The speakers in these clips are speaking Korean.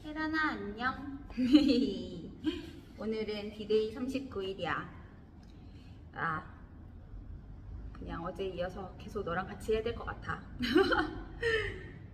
혜란아 안녕. 오늘은 디데이 39일이야. 그냥 어제 이어서 계속 너랑 같이 해야 될 것 같아.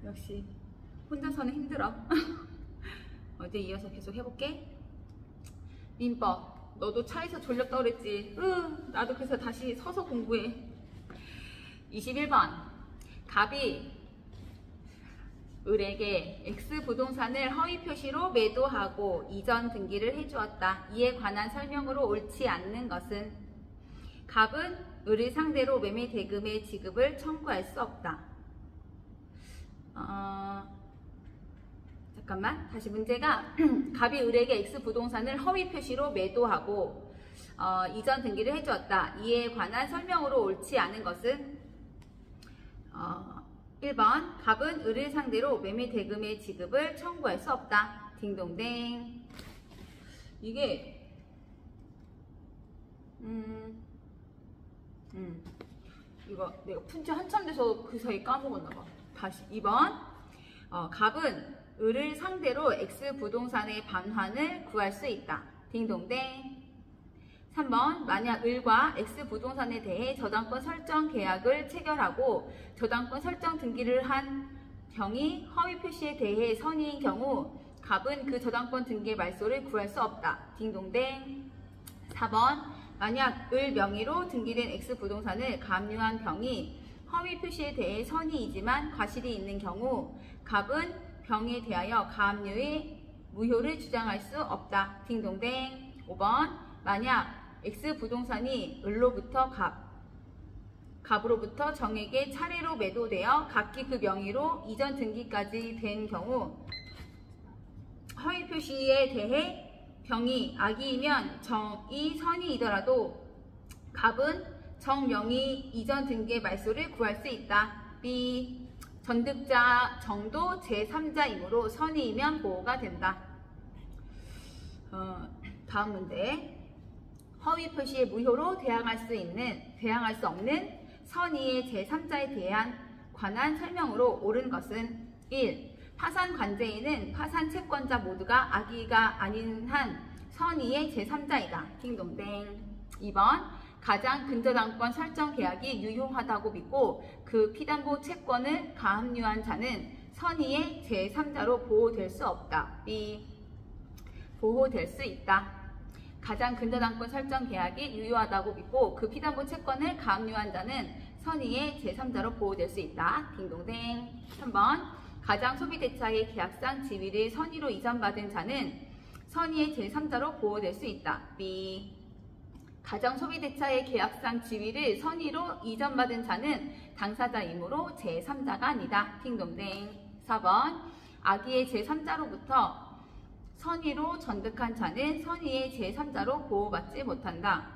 역시 혼자서는 힘들어. 어제 이어서 계속 해볼게. 민법, 너도 차에서 졸렸다 그랬지? 나도 그래서 다시 서서 공부해. 21번, 갑이 을에게 X 부동산을 허위 표시로 매도하고 이전 등기를 해주었다. 이에 관한 설명으로 옳지 않는 것은? 갑은 을을 상대로 매매 대금의 지급을 청구할 수 없다. 잠깐만, 다시 문제가 갑이 을에게 X 부동산을 허위 표시로 매도하고 이전 등기를 해주었다. 이에 관한 설명으로 옳지 않은 것은? 1번, 갑은 을을 상대로 매매 대금의 지급을 청구할 수 없다. 딩동댕. 이게 이거 내가 푼지 한참 돼서 그 사이 까먹었나봐. 다시 2번, 갑은 을을 상대로 X 부동산의 반환을 구할 수 있다. 딩동댕. 3번, 만약 을과 X 부동산에 대해 저당권 설정 계약을 체결하고 저당권 설정 등기를 한 경이 허위 표시에 대해 선의인 경우 갑은 그 저당권 등기의 말소를 구할 수 없다. 딩동댕. 4번, 만약 을 명의로 등기된 X 부동산을 가압류한 병이 허위 표시에 대해 선의이지만 과실이 있는 경우 갑은 병에 대하여 가압류의 무효를 주장할 수 없다. 딩동댕. 5번, 만약 X 부동산이 을로부터 갑으로부터 정에게 차례로 매도되어 각기 그 명의로 이전 등기까지 된 경우 허위 표시에 대해 병이 악의이면 정이 선의이더라도 갑은 정 명의 이전 등기의 말소를 구할 수 있다. B. 전득자 정도 제3자이므로 선의이면 보호가 된다. 다음 문제. 허위 표시의 무효로 대항할 수 없는 선의의 제3자에 대한 관한 설명으로 옳은 것은? 1. 파산 관제인은 파산 채권자 모두가 악의가 아닌 한 선의의 제3자이다. 딩동댕. 2번, 가장 근저당권 설정 계약이 유효하다고 믿고 그 피담보 채권을 가압류한 자는 선의의 제3자로 보호될 수 없다. B. 보호될 수 있다. 가장 근저당권 설정 계약이 유효하다고 믿고 그 피담보 채권을 가압류한 자는 선의의 제3자로 보호될 수 있다. 딩동댕. 3번, 가장 소비대차의 계약상 지위를 선의로 이전받은 자는 선의의 제3자로 보호될 수 있다. B. 가장 소비대차의 계약상 지위를 선의로 이전받은 자는 당사자이므로 제3자가 아니다. 딩동댕. 4번, 악의의 제3자로부터 선의로 전득한 자는 선의의 제3자로 보호받지 못한다.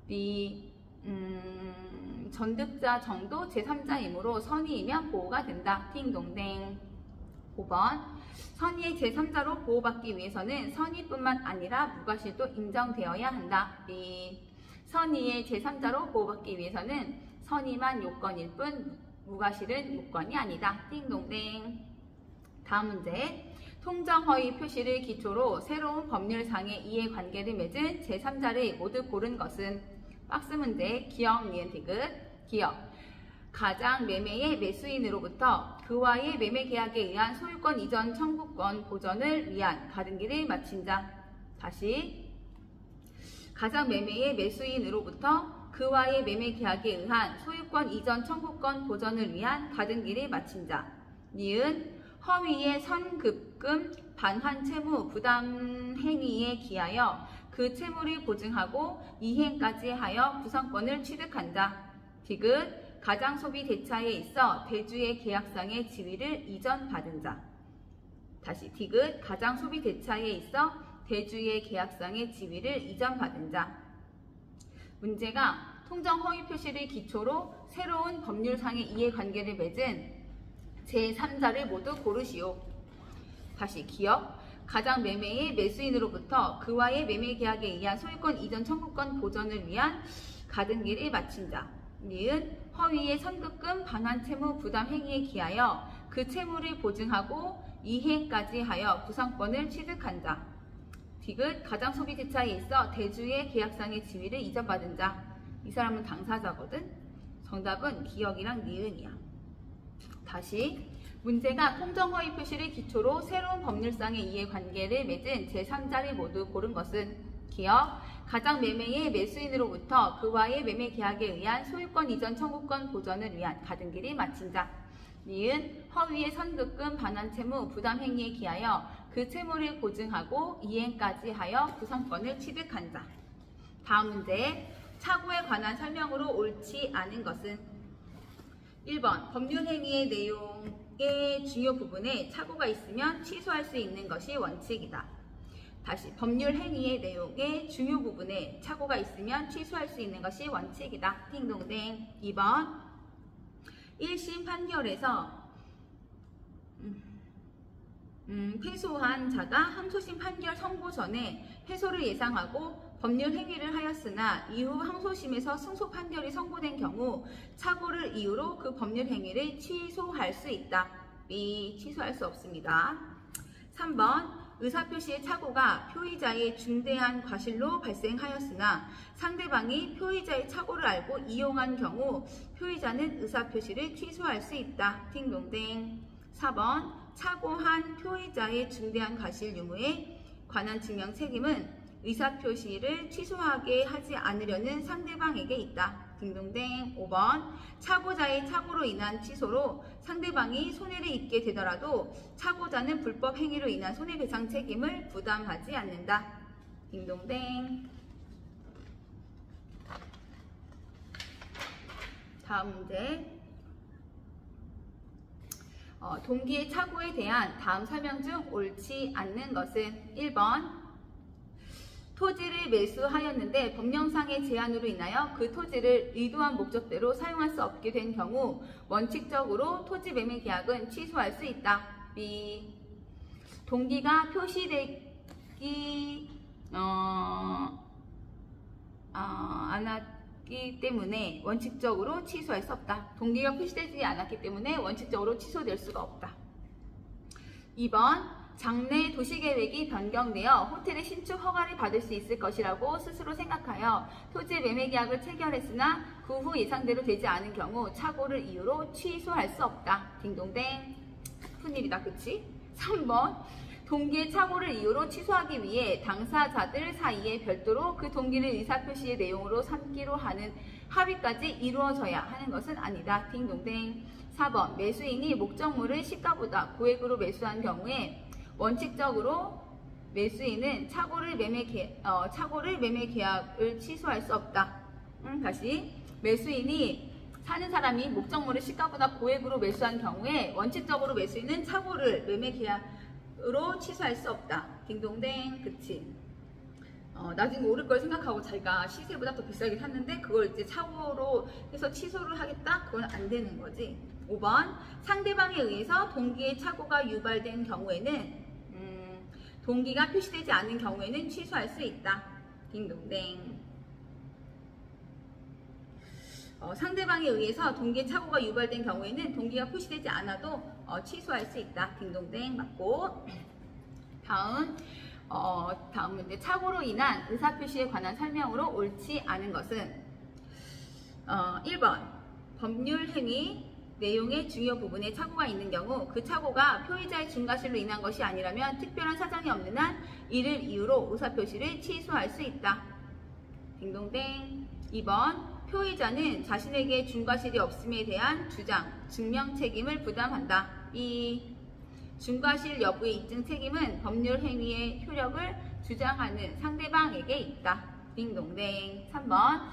B. 전득자 정도 제3자이므로 선의이면 보호가 된다. 딩동댕. 5번, 선의의 제3자로 보호받기 위해서는 선의뿐만 아니라 무과실도 인정되어야 한다. B. 선의의 제3자로 보호받기 위해서는 선의만 요건일 뿐 무과실은 요건이 아니다. 딩동댕. 다음 문제. 통정허위 표시를 기초로 새로운 법률상의 이해관계를 맺은 제3자를 모두 고른 것은? 박스 문제. 기억, 니은, 디귿. 기억. 가장 매매의 매수인으로부터 그와의 매매 계약에 의한 소유권 이전 청구권 보전을 위한 가등기를 마친 자. 다시. 가장 매매의 매수인으로부터 그와의 매매 계약에 의한 소유권 이전 청구권 보전을 위한 가등기를 마친 자. 니은. 허위의 선급금 반환 채무 부담 행위에 기하여 그 채무를 보증하고 이행까지 하여 구성권을 취득한 자. 디귿. 가장 소비 대차에 있어 대주의 계약상의 지위를 이전받은 자. 다시 디귿. 가장 소비 대차에 있어 대주의 계약상의 지위를 이전받은 자. 문제가 통정 허위 표시를 기초로 새로운 법률상의 이해관계를 맺은 제3자를 모두 고르시오. 다시 기억. 가장 매매의 매수인으로부터 그와의 매매 계약에 의한 소유권 이전 청구권 보전을 위한 가등기를 마친 자. 니은. 허위의 선급금 반환 채무 부담 행위에 기하여 그 채무를 보증하고 이행까지 하여 구상권을 취득한 자. 디귿 가장 소비 지차에 있어 대주의 계약상의 지위를 이전받은 자. 이 사람은 당사자거든. 정답은 기역이랑 니은이야. 다시 문제가 통정허위 표시를 기초로 새로운 법률상의 이해관계를 맺은 제3자를 모두 고른 것은 기역 가장 매매의 매수인으로부터 그와의 매매 계약에 의한 소유권 이전 청구권 보전을 위한 가든 길이 마친 자. 니은 허위의 선급금 반환 채무 부담 행위에 기하여 그 채무를 보증하고 이행까지 하여 구상권을 취득한 자. 다음 문제 착오에 관한 설명으로 옳지 않은 것은 1번 법률 행위의 내용의 중요 부분에 착오가 있으면 취소할 수 있는 것이 원칙이다. 다시 법률 행위의 내용의 중요 부분에 착오가 있으면 취소할 수 있는 것이 원칙이다. 딩동댕. 2번 1심 판결에서 패소한 자가 항소심 판결 선고 전에 패소를 예상하고 법률 행위를 하였으나 이후 항소심에서 승소 판결이 선고된 경우 착오를 이유로 그 법률 행위를 취소할 수 있다. B. 취소할 수 없습니다. 3번 의사표시의 착오가 표의자의 중대한 과실로 발생하였으나 상대방이 표의자의 착오를 알고 이용한 경우 표의자는 의사표시를 취소할 수 있다. 팅동댕. 4번 착오한 표의자의 중대한 과실 유무에 관한 증명 책임은 의사표시를 취소하게 하지 않으려는 상대방에게 있다. 딩동댕. 5번 착오자의 착오로 인한 취소로 상대방이 손해를 입게 되더라도 착오자는 불법 행위로 인한 손해배상 책임을 부담하지 않는다. 딩동댕. 다음 문제. 동기의 착오에 대한 다음 설명 중 옳지 않는 것은 1번 토지를 매수하였는데 법령상의 제한으로 인하여 그 토지를 의도한 목적대로 사용할 수 없게 된 경우 원칙적으로 토지 매매 계약은 취소할 수 있다. B. 동기가 표시되기 않았기 때문에 원칙적으로 취소할 수 없다. 동기가 표시되지 않았기 때문에 원칙적으로 취소될 수가 없다. 2번 장래 도시계획이 변경되어 호텔의 신축 허가를 받을 수 있을 것이라고 스스로 생각하여 토지 매매 계약을 체결했으나 그 후 예상대로 되지 않은 경우 착오를 이유로 취소할 수 없다. 딩동댕. 푼 일이다, 그치? 3번 동기의 착오를 이유로 취소하기 위해 당사자들 사이에 별도로 그 동기를 의사표시의 내용으로 삼기로 하는 합의까지 이루어져야 하는 것은 아니다. 딩동댕. 4번 매수인이 목적물을 시가보다 고액으로 매수한 경우에 원칙적으로 매수인은 착오를 매매 계약을 취소할 수 없다. 다시 매수인이 사는 사람이 목적물을 시가보다 고액으로 매수한 경우에 원칙적으로 매수인은 착오를 매매 계약으로 취소할 수 없다. 딩동댕. 그치? 나중에 오를 걸 생각하고 자기가 시세보다 더 비싸게 샀는데 그걸 이제 착오로 해서 취소를 하겠다? 그건 안 되는 거지. 5번 상대방에 의해서 동기의 착오가 유발된 경우에는 동기가 표시되지 않은 경우에는 취소할 수 있다. 딩동댕. 상대방에 의해서 동기의 착오가 유발된 경우에는 동기가 표시되지 않아도 취소할 수 있다. 딩동댕. 맞고. 다음 문제. 착오로 인한 의사표시에 관한 설명으로 옳지 않은 것은 1번 법률 행위 내용의 중요 부분에 착오가 있는 경우 그 착오가 표의자의 중과실로 인한 것이 아니라면 특별한 사정이 없는 한 이를 이유로 의사표시를 취소할 수 있다. 딩동댕. 2번 표의자는 자신에게 중과실이 없음에 대한 주장, 증명 책임을 부담한다. 이 중과실 여부의 입증 책임은 법률 행위의 효력을 주장하는 상대방에게 있다. 딩동댕. 3번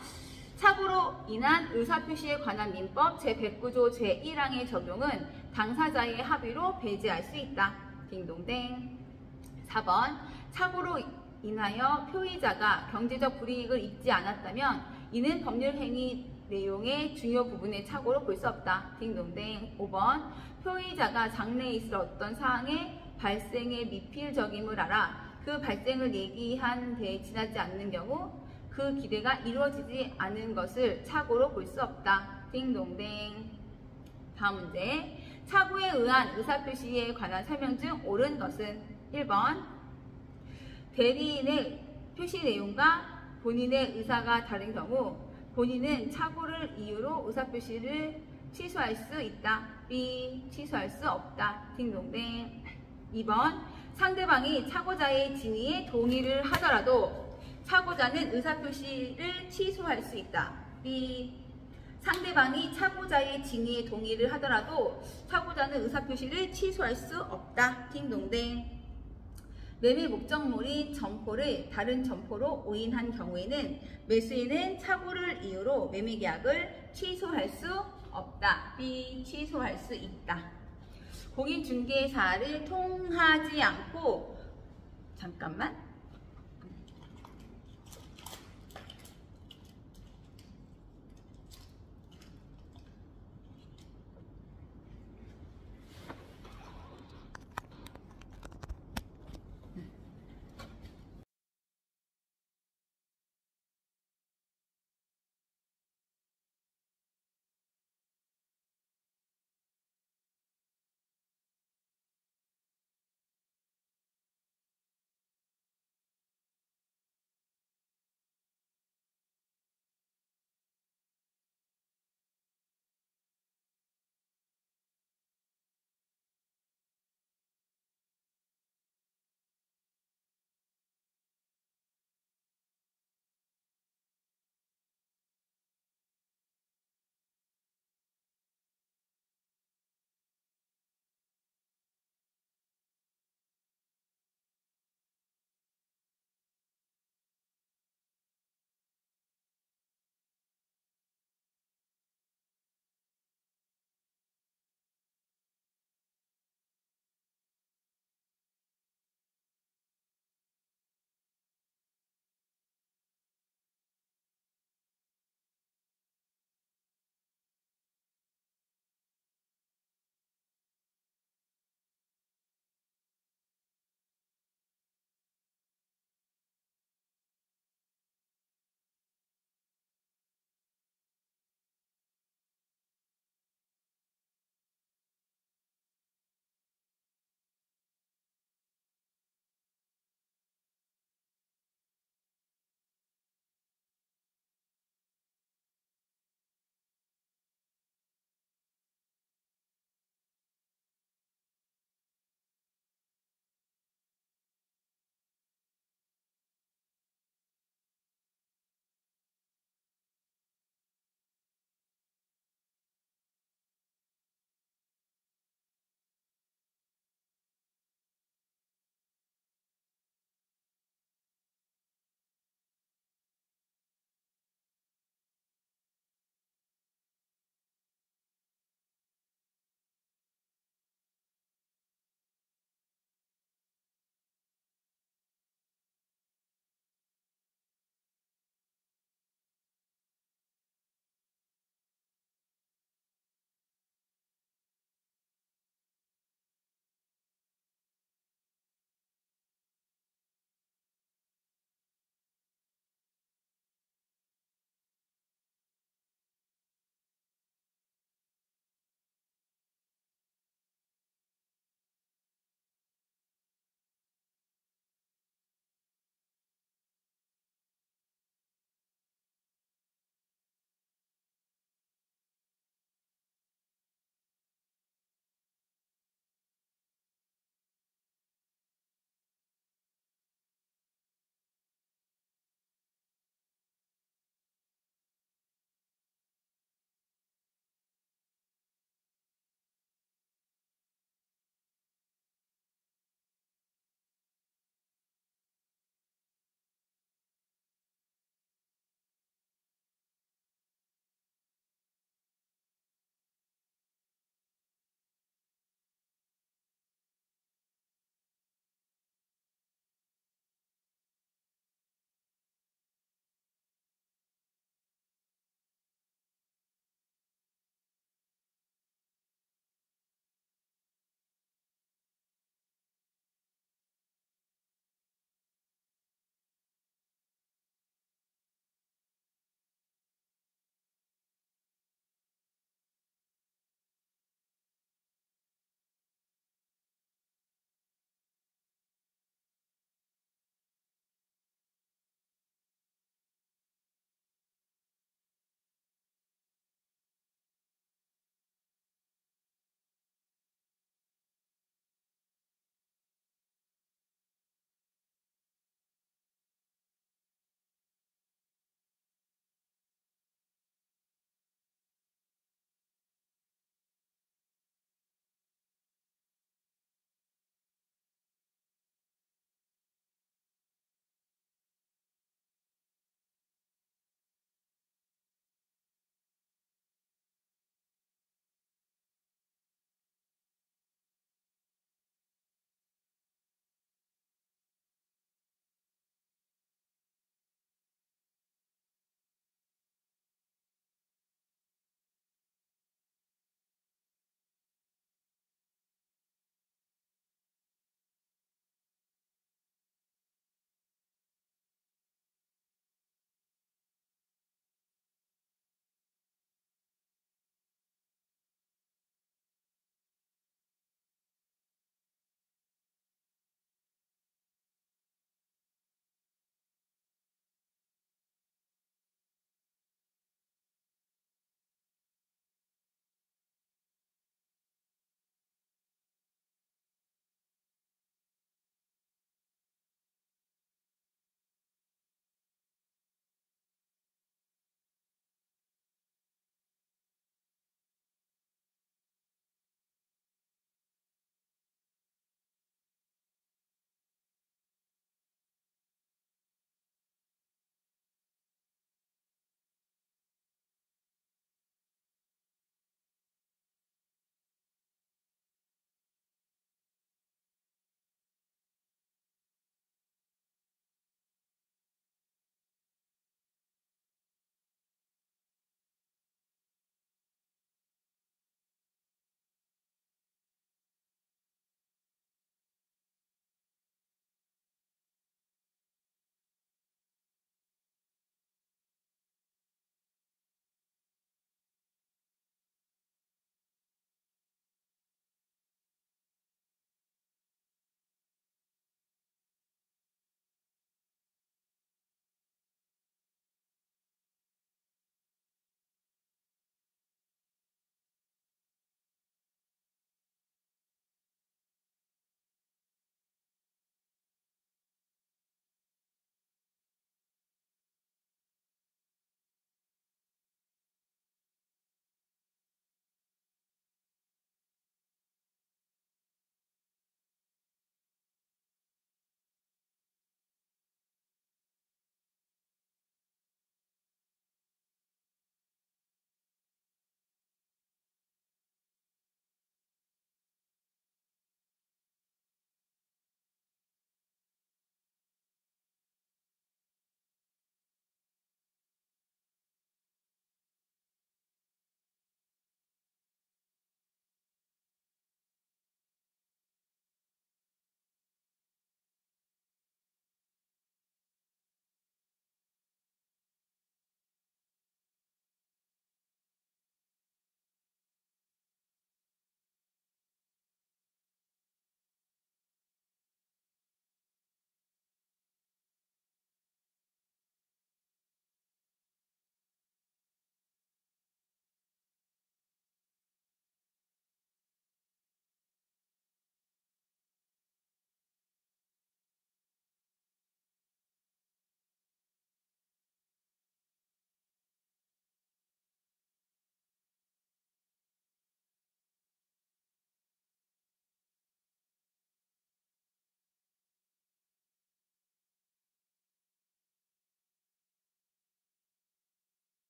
착오로 인한 의사표시에 관한 민법 제109조 제1항의 적용은 당사자의 합의로 배제할 수 있다. 딩동댕. 4번 착오로 인하여 표의자가 경제적 불이익을 입지 않았다면 이는 법률 행위 내용의 중요 부분의 착오로 볼 수 없다. 딩동댕. 5번 표의자가 장래에 있을 어떤 사항의 발생의 미필적임을 알아 그 발생을 예기한 데에 지나지 않는 경우 그 기대가 이루어지지 않은 것을 착오로 볼 수 없다. 딩동댕. 다음 문제. 착오에 의한 의사표시에 관한 설명 중 옳은 것은 1번 대리인의 표시 내용과 본인의 의사가 다른 경우 본인은 착오를 이유로 의사표시를 취소할 수 있다. B. 취소할 수 없다. 딩동댕. 2번 상대방이 착오자의 진위에 동의를 하더라도 착오자는 의사표시를 취소할 수 있다. B. 상대방이 착오자의 진위에 동의를 하더라도 착오자는 의사표시를 취소할 수 없다. 딩동댕. 매매 목적물인 점포를 다른 점포로 오인한 경우에는 매수인은 착오를 이유로 매매 계약을 취소할 수 없다. B. 취소할 수 있다. 공인중개사를 통하지 않고 잠깐만